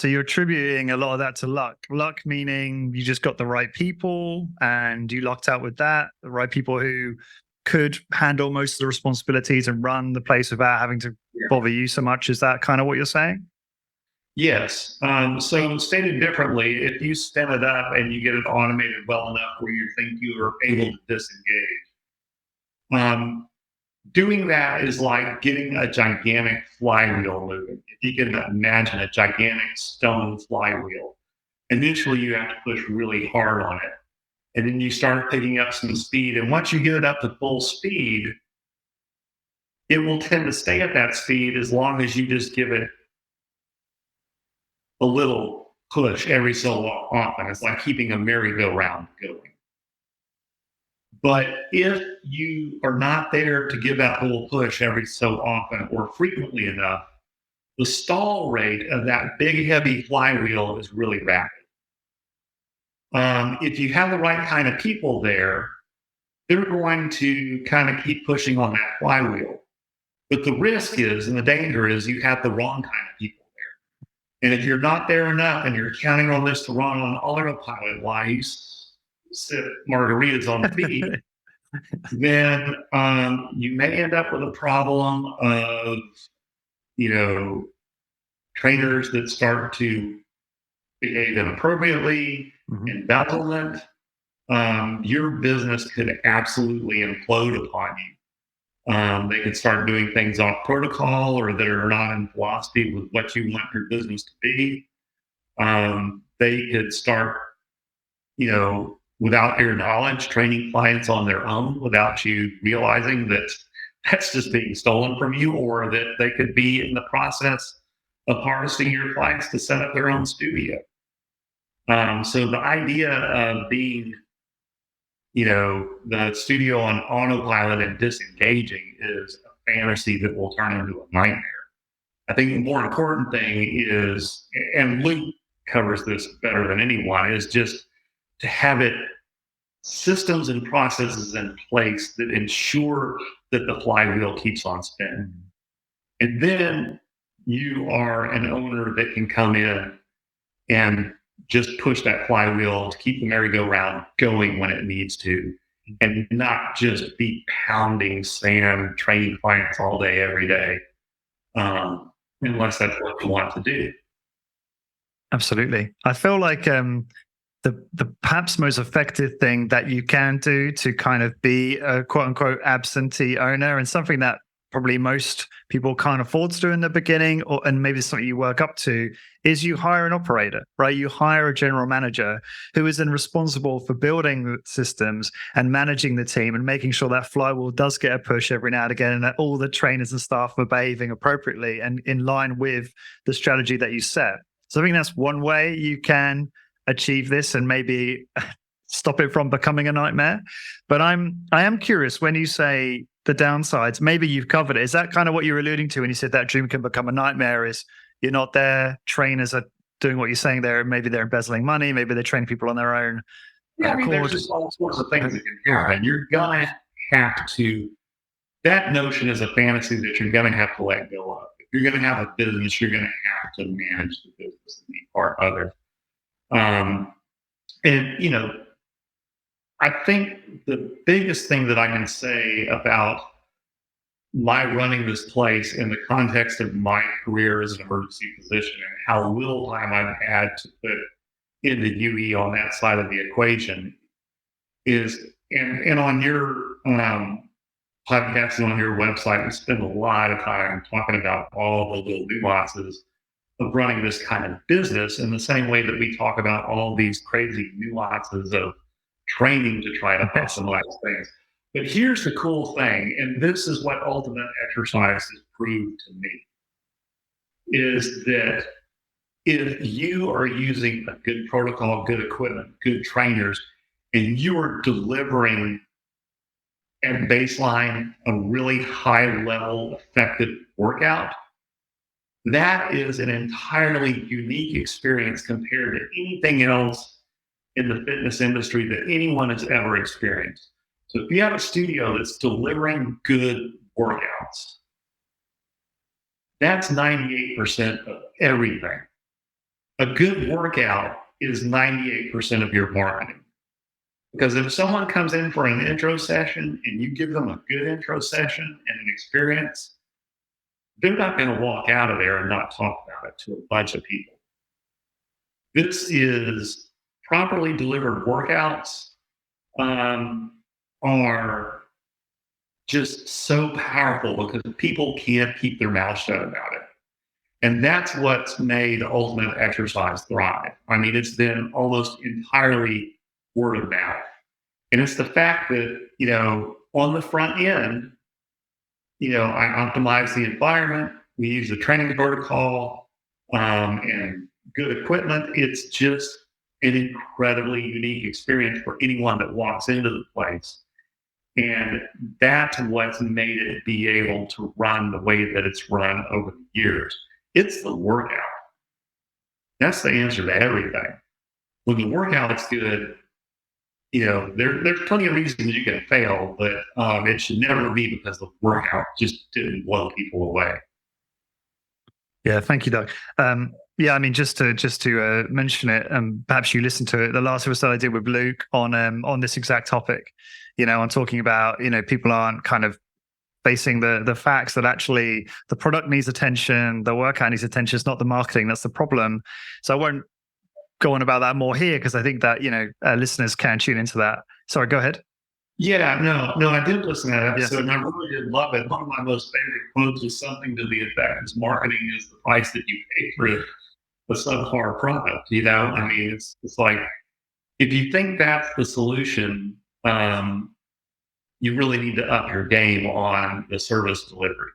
So you're attributing a lot of that to luck. Luck meaning you just got the right people and you lucked out with that, the right people who could handle most of the responsibilities and run the place without having to bother you so much. Is that kind of what you're saying? Yes. So stated differently, if you spin it up and you get it automated well enough where you think you are able to disengage, um, doing that is like getting a gigantic flywheel moving. If you can imagine a gigantic stone flywheel, initially you have to push really hard on it. And then you start picking up some speed. And once you get it up to full speed, it will tend to stay at that speed as long as you just give it a little push every so often. It's like keeping a merry-go-round going. But if you are not there to give that little push every so often or frequently enough, the stall rate of that big, heavy flywheel is really rapid. If you have the right kind of people there, they're going to kind of keep pushing on that flywheel. But the risk is, and the danger is, you have the wrong kind of people there. And if you're not there enough and you're counting on this to run on autopilot while you sip margaritas on the beach, then you may end up with a problem of, you know, trainers that start to behave inappropriately, embezzlement. Your business could absolutely implode upon you. They could start doing things off protocol or that are not in philosophy with what you want your business to be. They could start, without your knowledge, training clients on their own without you realizing that that's just being stolen from you, or that they could be in the process of harvesting your clients to set up their own studio. So the idea of being, the studio on autopilot and disengaging is a fantasy that will turn into a nightmare. I think the more important thing is, and Luke covers this better than anyone, is just to have it systems and processes in place that ensure that the flywheel keeps on spinning. And then you are an owner that can come in and just push that flywheel to keep the merry-go-round going when it needs to, and not just be pounding sand, training clients all day, every day, unless that's what you want to do. Absolutely. I feel like the perhaps most effective thing that you can do to kind of be a quote unquote absentee owner, and something that probably most people can't afford to do in the beginning, and maybe something you work up to, is you hire an operator, right? You hire a general manager who is then responsible for building systems and managing the team and making sure that flywheel does get a push every now and again, and that all the trainers and staff are behaving appropriately and in line with the strategy that you set. So I think that's one way you can achieve this and maybe stop it from becoming a nightmare. But I am curious, when you say the downsides, maybe you've covered it. Is that kind of what you're alluding to when you said that dream can become a nightmare? Is you're not there, trainers are doing what you're saying there, maybe they're embezzling money, maybe they're training people on their own. Yeah, I mean, there's just all sorts of things that can happen. You're gonna have to. That notion is a fantasy that you're gonna have to let go of. If you're gonna have a business, you're gonna have to manage the business and be part of it. And I think the biggest thing that I can say about my running this place in the context of my career as an emergency physician and how little time I've had to put into UE on that side of the equation is, and on your podcast and on your website, we spend a lot of time talking about all the little nuances of running this kind of business, in the same way that we talk about all these crazy nuances of training to try to optimize things. But here's the cool thing, and this is what ultimate exercise has proved to me, is that if you are using a good protocol, good equipment, good trainers, and you are delivering at baseline a really high level effective workout, that is an entirely unique experience compared to anything else in the fitness industry that anyone has ever experienced. So if you have a studio that's delivering good workouts, that's 98% of everything. a good workout is 98% of your marketing. Because if someone comes in for an intro session and you give them a good intro session and an experience, they're not going to walk out of there and not talk about it to a bunch of people. This is properly delivered workouts are just so powerful because people can't keep their mouth shut about it. And that's what's made Ultimate Exercise thrive. I mean, it's been almost entirely word of mouth. And it's the fact that, on the front end, I optimize the environment. We use the training protocol and good equipment. It's just an incredibly unique experience for anyone that walks into the place. And that's what's made it be able to run the way that it's run over the years. It's the workout. That's the answer to everything. When the workout's good, there's plenty of reasons you can fail, but it should never be because the workout just didn't blow people away. Yeah, thank you, Doug. Yeah, I mean, just to mention it, perhaps you listened to it. The last episode I did with Luke on this exact topic, I'm talking about people aren't kind of facing the facts that actually the product needs attention, the workout needs attention. It's not the marketing that's the problem. So I won't go on about that more here because I think that listeners can tune into that. Sorry, go ahead. Yeah, no, I did listen to that Yes. episode, and I really did love it. One of my most favorite quotes was something to the effect: "Is marketing is the price that you pay for the subpar product." I mean, it's like if you think that's the solution, you really need to up your game on the service delivery.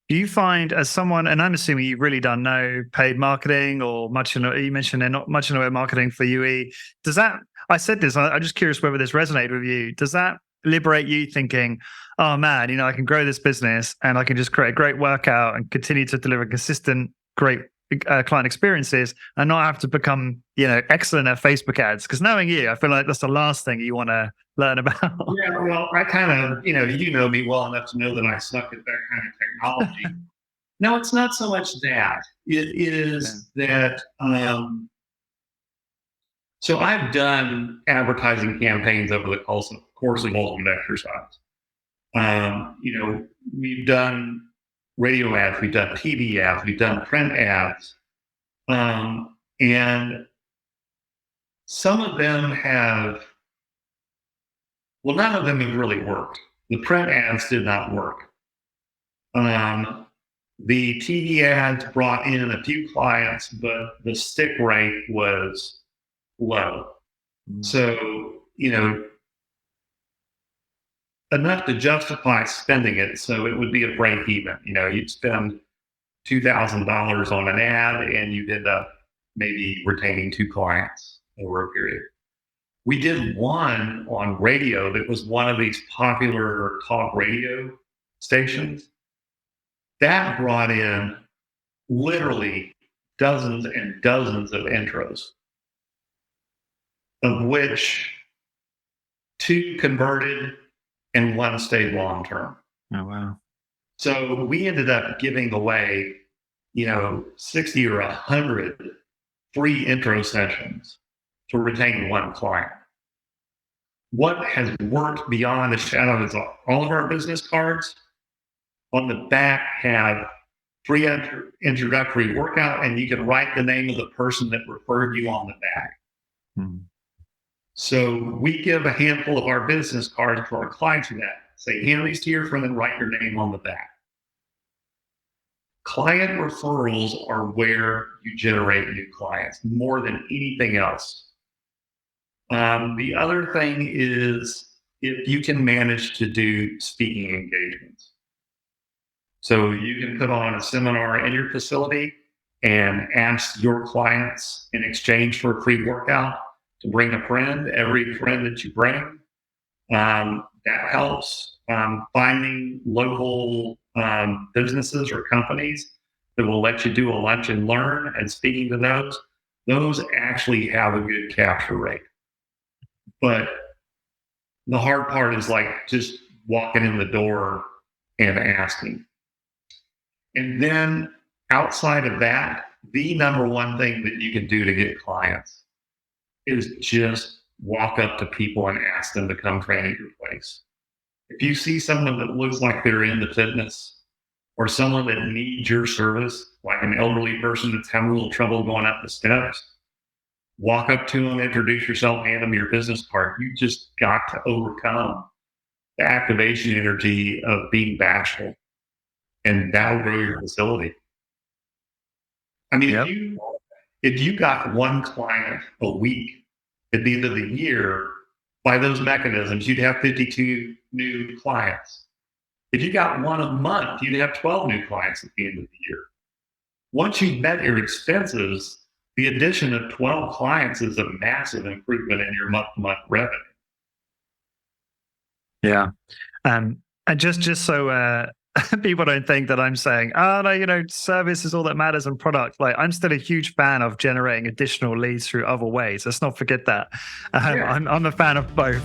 Do you find, as someone, and I'm assuming you've really done no paid marketing or much, you mentioned they're not much in the way of marketing for UE. Does that, I said this, I'm just curious whether this resonated with you. Does that liberate you thinking, oh man, I can grow this business and I can just create a great workout and continue to deliver consistent, great client experiences and not have to become, excellent at Facebook ads? Because knowing you, I feel like that's the last thing you want to learn about. Yeah, well, I kind of, you know me well enough to know that I suck at that kind of technology. No, it's not so much that. It is that. So I've done advertising campaigns over the course of Ultimate Exercise. We've done radio ads, we've done TV ads, we've done print ads, and some of them have. Well, none of them have really worked. The print ads did not work. The TV ads brought in a few clients, but the stick rate was low. So, enough to justify spending it. So it would be a break even. You'd spend $2,000 on an ad and you'd end up maybe retaining 2 clients over a period. We did one on radio that was one of these popular talk radio stations. That brought in literally dozens and dozens of intros, of which 2 converted and 1 stayed long term. Oh, wow. So we ended up giving away, 60 or 100 free intro sessions to retain 1 client. What has worked beyond a shadow is all of our business cards on the back have free introductory workout, and you can write the name of the person that referred you on the back. So we give a handful of our business cards to our clients that say, hand these to your friend and write your name on the back. Client referrals are where you generate new clients more than anything else. The other thing is if you can manage to do speaking engagements. So you can put on a seminar in your facility and ask your clients in exchange for a free workout to bring a friend. Every friend that you bring, that helps finding local businesses or companies that will let you do a lunch and learn. And speaking to those actually have a good capture rate. But the hard part is like just walking in the door and asking. And then outside of that, the number one thing that you can do to get clients is just walk up to people and ask them to come train at your place. If you see someone that looks like they're into fitness or someone that needs your service, like an elderly person that's having a little trouble going up the steps, walk up to them, introduce yourself, hand them your business card. You just got to overcome the activation energy of being bashful, and that'll grow your facility. I mean, Yep. if you got one client a week at the end of the year, by those mechanisms, you'd have 52 new clients. If you got one a month, you'd have 12 new clients at the end of the year. Once you've met your expenses, the addition of 12 clients is a massive improvement in your month-to-month revenue. Yeah. And just so people don't think that I'm saying, oh no, service is all that matters and product. Like, I'm still a huge fan of generating additional leads through other ways. Let's not forget that. Yeah. I'm a fan of both.